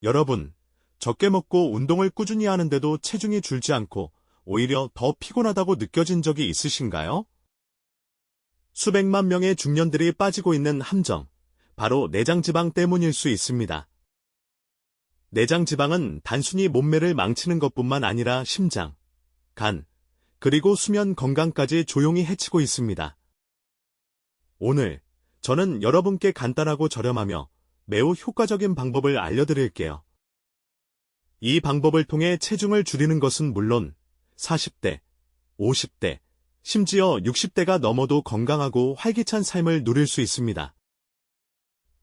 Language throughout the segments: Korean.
여러분, 적게 먹고 운동을 꾸준히 하는데도 체중이 줄지 않고 오히려 더 피곤하다고 느껴진 적이 있으신가요? 수백만 명의 중년들이 빠지고 있는 함정, 바로 내장지방 때문일 수 있습니다. 내장지방은 단순히 몸매를 망치는 것뿐만 아니라 심장, 간, 그리고 수면 건강까지 조용히 해치고 있습니다. 오늘 저는 여러분께 간단하고 저렴하며 매우 효과적인 방법을 알려드릴게요. 이 방법을 통해 체중을 줄이는 것은 물론 40대, 50대, 심지어 60대가 넘어도 건강하고 활기찬 삶을 누릴 수 있습니다.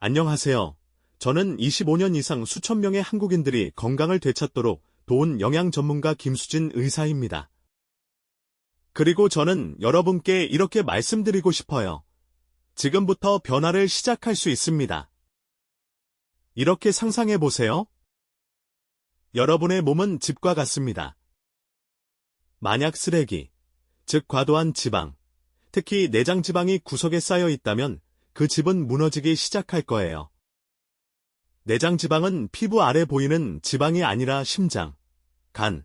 안녕하세요. 저는 25년 이상 수천 명의 한국인들이 건강을 되찾도록 도운 영양 전문가 김수진 의사입니다. 그리고 저는 여러분께 이렇게 말씀드리고 싶어요. 지금부터 변화를 시작할 수 있습니다. 이렇게 상상해 보세요. 여러분의 몸은 집과 같습니다. 만약 쓰레기, 즉 과도한 지방, 특히 내장 지방이 구석에 쌓여 있다면 그 집은 무너지기 시작할 거예요. 내장 지방은 피부 아래 보이는 지방이 아니라 심장, 간,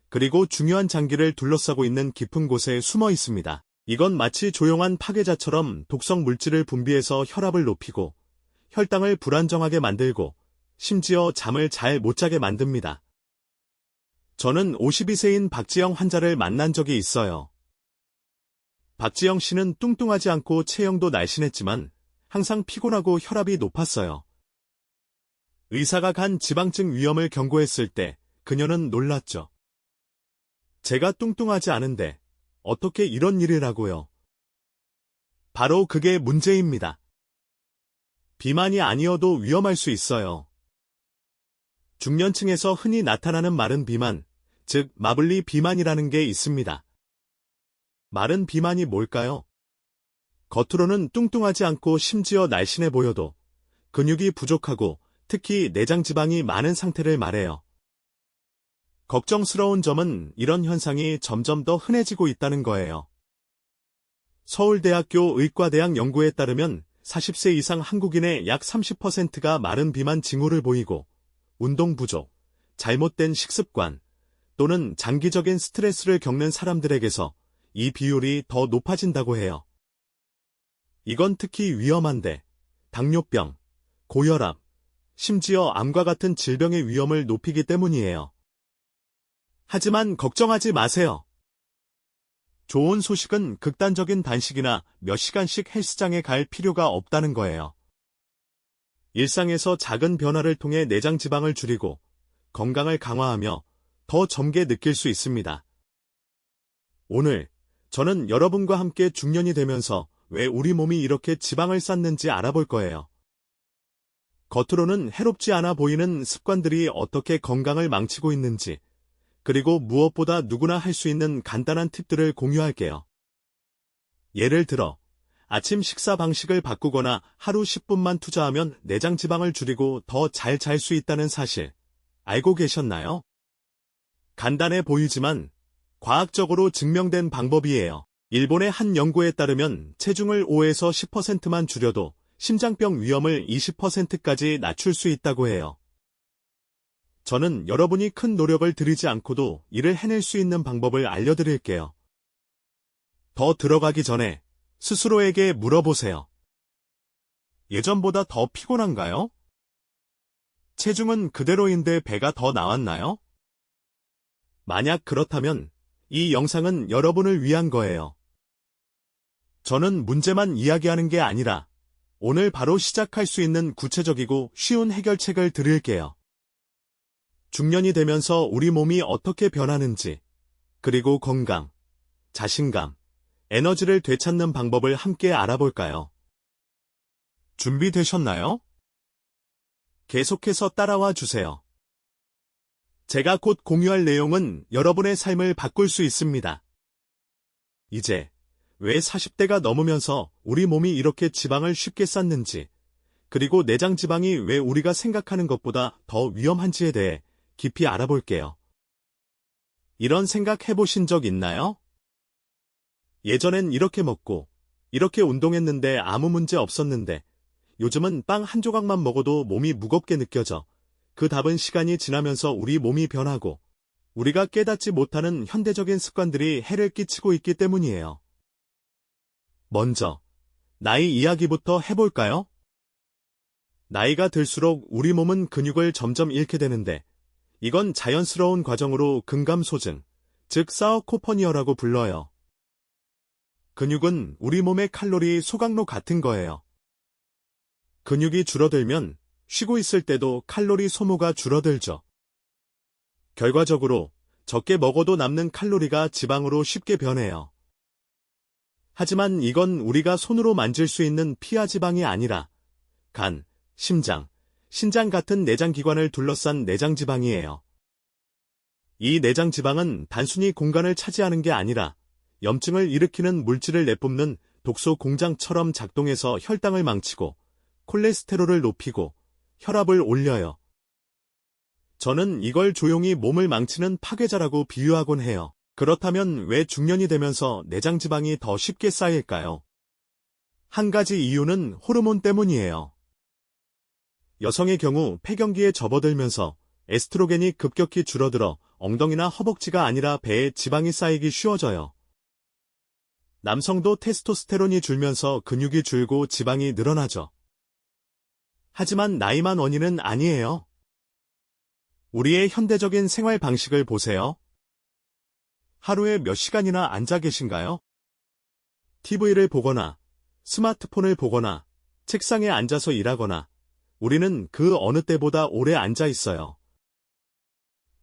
그리고 중요한 장기를 둘러싸고 있는 깊은 곳에 숨어 있습니다. 이건 마치 조용한 파괴자처럼 독성 물질을 분비해서 혈압을 높이고 혈당을 불안정하게 만들고 심지어 잠을 잘 못 자게 만듭니다. 저는 52세인 박지영 환자를 만난 적이 있어요. 박지영 씨는 뚱뚱하지 않고 체형도 날씬했지만 항상 피곤하고 혈압이 높았어요. 의사가 간 지방증 위험을 경고했을 때 그녀는 놀랐죠. 제가 뚱뚱하지 않은데 어떻게 이런 일이라고요? 바로 그게 문제입니다. 비만이 아니어도 위험할 수 있어요. 중년층에서 흔히 나타나는 마른 비만, 즉 마블리 비만이라는 게 있습니다. 마른 비만이 뭘까요? 겉으로는 뚱뚱하지 않고 심지어 날씬해 보여도 근육이 부족하고 특히 내장 지방이 많은 상태를 말해요. 걱정스러운 점은 이런 현상이 점점 더 흔해지고 있다는 거예요. 서울대학교 의과대학 연구에 따르면 40세 이상 한국인의 약 30%가 마른 비만 징후를 보이고 운동 부족, 잘못된 식습관 또는 장기적인 스트레스를 겪는 사람들에게서 이 비율이 더 높아진다고 해요. 이건 특히 위험한데 당뇨병, 고혈압, 심지어 암과 같은 질병의 위험을 높이기 때문이에요. 하지만 걱정하지 마세요. 좋은 소식은 극단적인 단식이나 몇 시간씩 헬스장에 갈 필요가 없다는 거예요. 일상에서 작은 변화를 통해 내장 지방을 줄이고 건강을 강화하며 더 젊게 느낄 수 있습니다. 오늘 저는 여러분과 함께 중년이 되면서 왜 우리 몸이 이렇게 지방을 쌓는지 알아볼 거예요. 겉으로는 해롭지 않아 보이는 습관들이 어떻게 건강을 망치고 있는지, 그리고 무엇보다 누구나 할 수 있는 간단한 팁들을 공유할게요. 예를 들어, 아침 식사 방식을 바꾸거나 하루 10분만 투자하면 내장 지방을 줄이고 더 잘 잘 수 있다는 사실, 알고 계셨나요? 간단해 보이지만 과학적으로 증명된 방법이에요. 일본의 한 연구에 따르면 체중을 5에서 10%만 줄여도 심장병 위험을 20%까지 낮출 수 있다고 해요. 저는 여러분이 큰 노력을 들이지 않고도 이를 해낼 수 있는 방법을 알려드릴게요. 더 들어가기 전에 스스로에게 물어보세요. 예전보다 더 피곤한가요? 체중은 그대로인데 배가 더 나왔나요? 만약 그렇다면 이 영상은 여러분을 위한 거예요. 저는 문제만 이야기하는 게 아니라 오늘 바로 시작할 수 있는 구체적이고 쉬운 해결책을 드릴게요. 중년이 되면서 우리 몸이 어떻게 변하는지, 그리고 건강, 자신감, 에너지를 되찾는 방법을 함께 알아볼까요? 준비되셨나요? 계속해서 따라와 주세요. 제가 곧 공유할 내용은 여러분의 삶을 바꿀 수 있습니다. 이제 왜 40대가 넘으면서 우리 몸이 이렇게 지방을 쉽게 쌓는지, 그리고 내장 지방이 왜 우리가 생각하는 것보다 더 위험한지에 대해 깊이 알아볼게요. 이런 생각 해보신 적 있나요? 예전엔 이렇게 먹고, 이렇게 운동했는데 아무 문제 없었는데, 요즘은 빵 한 조각만 먹어도 몸이 무겁게 느껴져. 그 답은 시간이 지나면서 우리 몸이 변하고 우리가 깨닫지 못하는 현대적인 습관들이 해를 끼치고 있기 때문이에요. 먼저, 나이 이야기부터 해볼까요? 나이가 들수록 우리 몸은 근육을 점점 잃게 되는데, 이건 자연스러운 과정으로 근감소증, 즉 사어코퍼니어라고 불러요. 근육은 우리 몸의 칼로리 소각로 같은 거예요. 근육이 줄어들면 쉬고 있을 때도 칼로리 소모가 줄어들죠. 결과적으로 적게 먹어도 남는 칼로리가 지방으로 쉽게 변해요. 하지만 이건 우리가 손으로 만질 수 있는 피하지방이 아니라 간, 심장, 신장 같은 내장기관을 둘러싼 내장지방이에요. 이 내장지방은 단순히 공간을 차지하는 게 아니라 염증을 일으키는 물질을 내뿜는 독소 공장처럼 작동해서 혈당을 망치고 콜레스테롤을 높이고 혈압을 올려요. 저는 이걸 조용히 몸을 망치는 파괴자라고 비유하곤 해요. 그렇다면 왜 중년이 되면서 내장지방이 더 쉽게 쌓일까요? 한 가지 이유는 호르몬 때문이에요. 여성의 경우 폐경기에 접어들면서 에스트로겐이 급격히 줄어들어 엉덩이나 허벅지가 아니라 배에 지방이 쌓이기 쉬워져요. 남성도 테스토스테론이 줄면서 근육이 줄고 지방이 늘어나죠. 하지만 나이만 원인은 아니에요. 우리의 현대적인 생활 방식을 보세요. 하루에 몇 시간이나 앉아 계신가요? TV를 보거나 스마트폰을 보거나 책상에 앉아서 일하거나 우리는 그 어느 때보다 오래 앉아 있어요.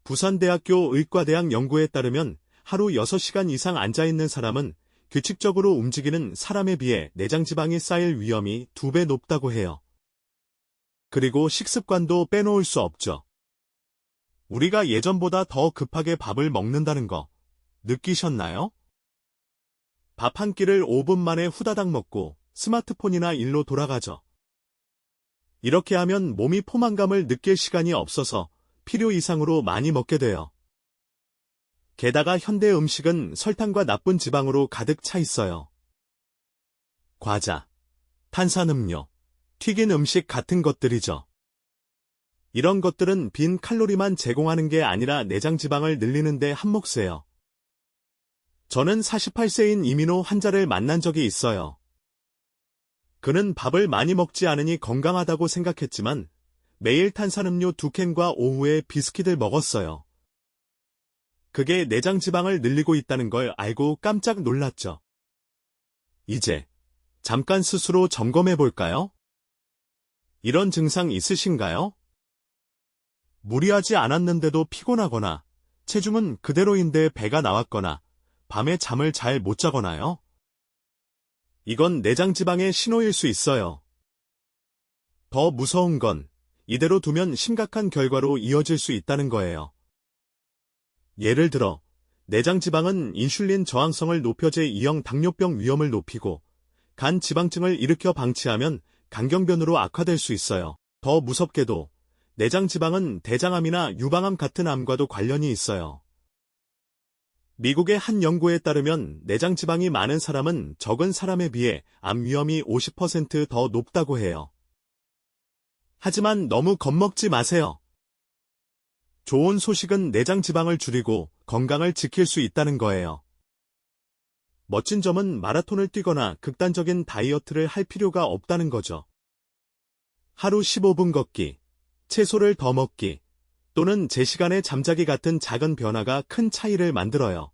부산대학교 의과대학 연구에 따르면 하루 6시간 이상 앉아 있는 사람은 규칙적으로 움직이는 사람에 비해 내장지방이 쌓일 위험이 2배 높다고 해요. 그리고 식습관도 빼놓을 수 없죠. 우리가 예전보다 더 급하게 밥을 먹는다는 거 느끼셨나요? 밥 한 끼를 5분 만에 후다닥 먹고 스마트폰이나 일로 돌아가죠. 이렇게 하면 몸이 포만감을 느낄 시간이 없어서 필요 이상으로 많이 먹게 돼요. 게다가 현대 음식은 설탕과 나쁜 지방으로 가득 차 있어요. 과자, 탄산음료, 튀긴 음식 같은 것들이죠. 이런 것들은 빈 칼로리만 제공하는 게 아니라 내장 지방을 늘리는 데 한몫해요. 저는 48세인 이민호 환자를 만난 적이 있어요. 그는 밥을 많이 먹지 않으니 건강하다고 생각했지만 매일 탄산음료 2캔과 오후에 비스킷을 먹었어요. 그게 내장 지방을 늘리고 있다는 걸 알고 깜짝 놀랐죠. 이제 잠깐 스스로 점검해 볼까요? 이런 증상 있으신가요? 무리하지 않았는데도 피곤하거나 체중은 그대로인데 배가 나왔거나 밤에 잠을 잘 못 자거나요? 이건 내장 지방의 신호일 수 있어요. 더 무서운 건 이대로 두면 심각한 결과로 이어질 수 있다는 거예요. 예를 들어 내장 지방은 인슐린 저항성을 높여 제2형 당뇨병 위험을 높이고 간 지방증을 일으켜 방치하면 간경변으로 악화될 수 있어요. 더 무섭게도 내장 지방은 대장암이나 유방암 같은 암과도 관련이 있어요. 미국의 한 연구에 따르면 내장 지방이 많은 사람은 적은 사람에 비해 암 위험이 50% 더 높다고 해요. 하지만 너무 겁먹지 마세요. 좋은 소식은 내장 지방을 줄이고 건강을 지킬 수 있다는 거예요. 멋진 점은 마라톤을 뛰거나 극단적인 다이어트를 할 필요가 없다는 거죠. 하루 15분 걷기, 채소를 더 먹기, 또는 제 시간에 잠자기 같은 작은 변화가 큰 차이를 만들어요.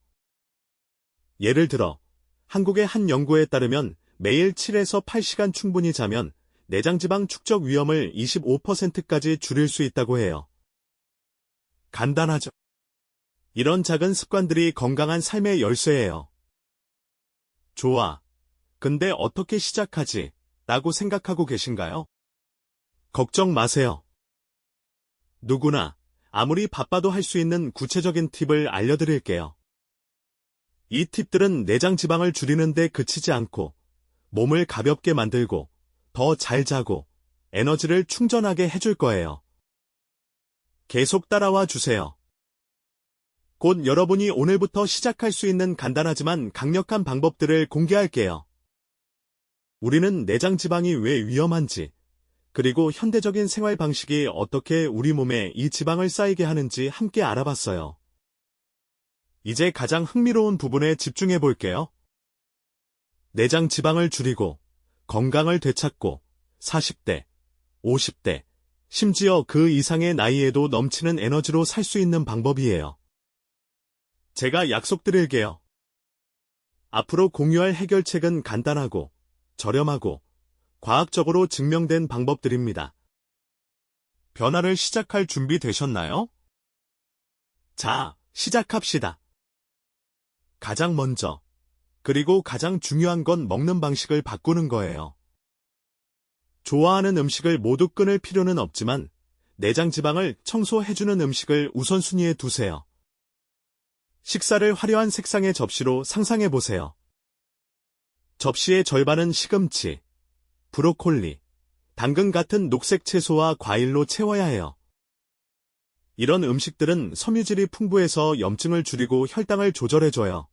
예를 들어, 한국의 한 연구에 따르면 매일 7에서 8시간 충분히 자면 내장지방 축적 위험을 25%까지 줄일 수 있다고 해요. 간단하죠? 이런 작은 습관들이 건강한 삶의 열쇠예요. 좋아. 근데 어떻게 시작하지? 라고 생각하고 계신가요? 걱정 마세요. 누구나 아무리 바빠도 할 수 있는 구체적인 팁을 알려드릴게요. 이 팁들은 내장 지방을 줄이는 데 그치지 않고 몸을 가볍게 만들고 더 잘 자고 에너지를 충전하게 해줄 거예요. 계속 따라와 주세요. 곧 여러분이 오늘부터 시작할 수 있는 간단하지만 강력한 방법들을 공개할게요. 우리는 내장 지방이 왜 위험한지, 그리고 현대적인 생활 방식이 어떻게 우리 몸에 이 지방을 쌓이게 하는지 함께 알아봤어요. 이제 가장 흥미로운 부분에 집중해 볼게요. 내장 지방을 줄이고 건강을 되찾고 40대, 50대, 심지어 그 이상의 나이에도 넘치는 에너지로 살 수 있는 방법이에요. 제가 약속드릴게요. 앞으로 공유할 해결책은 간단하고 저렴하고 과학적으로 증명된 방법들입니다. 변화를 시작할 준비 되셨나요? 자, 시작합시다. 가장 먼저, 그리고 가장 중요한 건 먹는 방식을 바꾸는 거예요. 좋아하는 음식을 모두 끊을 필요는 없지만 내장 지방을 청소해주는 음식을 우선순위에 두세요. 식사를 화려한 색상의 접시로 상상해보세요. 접시의 절반은 시금치, 브로콜리, 당근 같은 녹색 채소와 과일로 채워야 해요. 이런 음식들은 섬유질이 풍부해서 염증을 줄이고 혈당을 조절해줘요.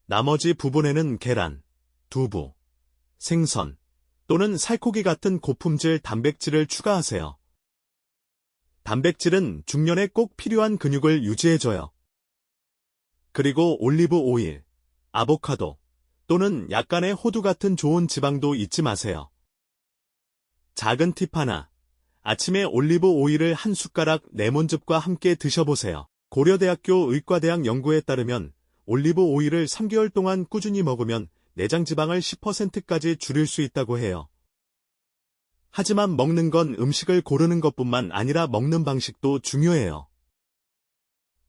나머지 부분에는 계란, 두부, 생선 또는 살코기 같은 고품질 단백질을 추가하세요. 단백질은 중년에 꼭 필요한 근육을 유지해줘요. 그리고 올리브 오일, 아보카도 또는 약간의 호두 같은 좋은 지방도 잊지 마세요. 작은 팁 하나, 아침에 올리브 오일을 한 숟가락 레몬즙과 함께 드셔보세요. 고려대학교 의과대학 연구에 따르면 올리브 오일을 3개월 동안 꾸준히 먹으면 내장 지방을 10%까지 줄일 수 있다고 해요. 하지만 먹는 건 음식을 고르는 것뿐만 아니라 먹는 방식도 중요해요.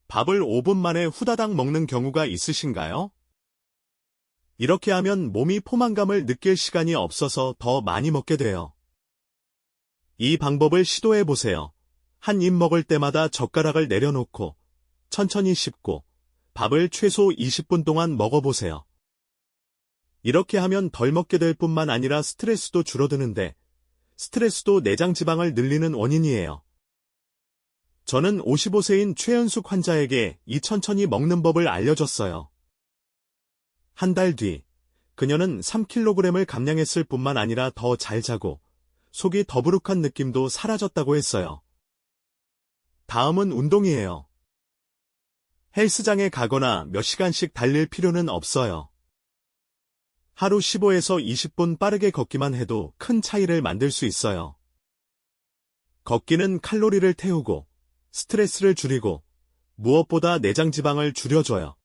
밥을 5분 만에 후다닥 먹는 경우가 있으신가요? 이렇게 하면 몸이 포만감을 느낄 시간이 없어서 더 많이 먹게 돼요. 이 방법을 시도해보세요. 한 입 먹을 때마다 젓가락을 내려놓고 천천히 씹고 밥을 최소 20분 동안 먹어보세요. 이렇게 하면 덜 먹게 될 뿐만 아니라 스트레스도 줄어드는데 스트레스도 내장 지방을 늘리는 원인이에요. 저는 55세인 최연숙 환자에게 이 천천히 먹는 법을 알려줬어요. 한 달 뒤, 그녀는 3kg을 감량했을 뿐만 아니라 더 잘 자고 속이 더부룩한 느낌도 사라졌다고 했어요. 다음은 운동이에요. 헬스장에 가거나 몇 시간씩 달릴 필요는 없어요. 하루 15에서 20분 빠르게 걷기만 해도 큰 차이를 만들 수 있어요. 걷기는 칼로리를 태우고 스트레스를 줄이고 무엇보다 내장 지방을 줄여줘요.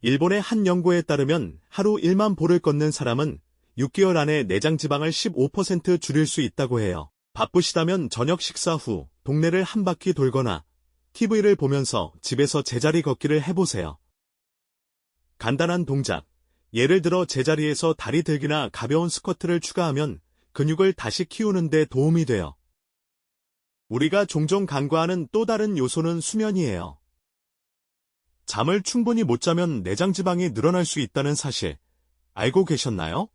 일본의 한 연구에 따르면 하루 1만 보를 걷는 사람은 6개월 안에 내장 지방을 15% 줄일 수 있다고 해요. 바쁘시다면 저녁 식사 후 동네를 한 바퀴 돌거나 TV를 보면서 집에서 제자리 걷기를 해보세요. 간단한 동작, 예를 들어 제자리에서 다리 들기나 가벼운 스쿼트를 추가하면 근육을 다시 키우는 데 도움이 돼요. 우리가 종종 간과하는 또 다른 요소는 수면이에요. 잠을 충분히 못 자면 내장 지방이 늘어날 수 있다는 사실 알고 계셨나요?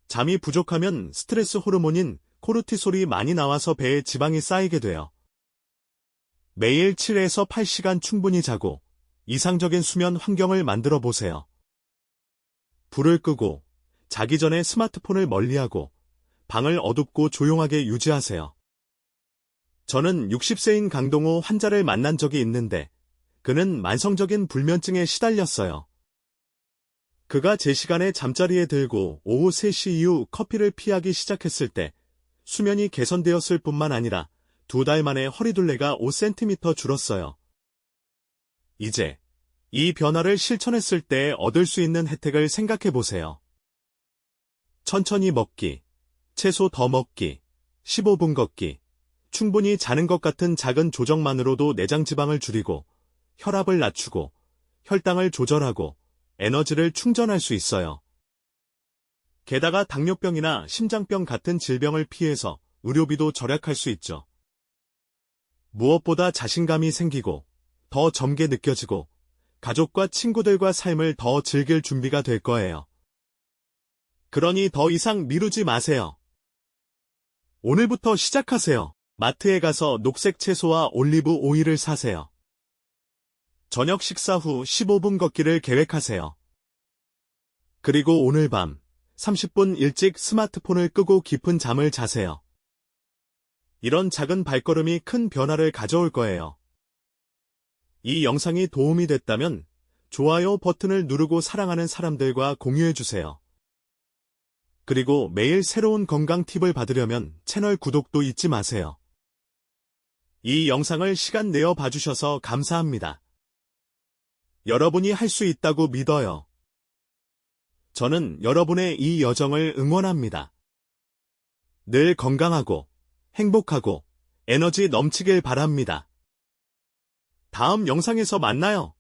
잠이 부족하면 스트레스 호르몬인 코르티솔이 많이 나와서 배에 지방이 쌓이게 돼요. 매일 7에서 8시간 충분히 자고 이상적인 수면 환경을 만들어 보세요. 불을 끄고 자기 전에 스마트폰을 멀리하고 방을 어둡고 조용하게 유지하세요. 저는 60세인 강동호 환자를 만난 적이 있는데 그는 만성적인 불면증에 시달렸어요. 그가 제 시간에 잠자리에 들고 오후 3시 이후 커피를 피하기 시작했을 때 수면이 개선되었을 뿐만 아니라 2달 만에 허리둘레가 5cm 줄었어요. 이제 이 변화를 실천했을 때 얻을 수 있는 혜택을 생각해 보세요. 천천히 먹기, 채소 더 먹기, 15분 걷기, 충분히 자는 것 같은 작은 조정만으로도 내장 지방을 줄이고 혈압을 낮추고 혈당을 조절하고 에너지를 충전할 수 있어요. 게다가 당뇨병이나 심장병 같은 질병을 피해서 의료비도 절약할 수 있죠. 무엇보다 자신감이 생기고 더 젊게 느껴지고 가족과 친구들과 삶을 더 즐길 준비가 될 거예요. 그러니 더 이상 미루지 마세요. 오늘부터 시작하세요. 마트에 가서 녹색 채소와 올리브 오일을 사세요. 저녁 식사 후 15분 걷기를 계획하세요. 그리고 오늘 밤 30분 일찍 스마트폰을 끄고 깊은 잠을 자세요. 이런 작은 발걸음이 큰 변화를 가져올 거예요. 이 영상이 도움이 됐다면 좋아요 버튼을 누르고 사랑하는 사람들과 공유해주세요. 그리고 매일 새로운 건강 팁을 받으려면 채널 구독도 잊지 마세요. 이 영상을 시간 내어 봐주셔서 감사합니다. 여러분이 할 수 있다고 믿어요. 저는 여러분의 이 여정을 응원합니다. 늘 건강하고 행복하고 에너지 넘치길 바랍니다. 다음 영상에서 만나요.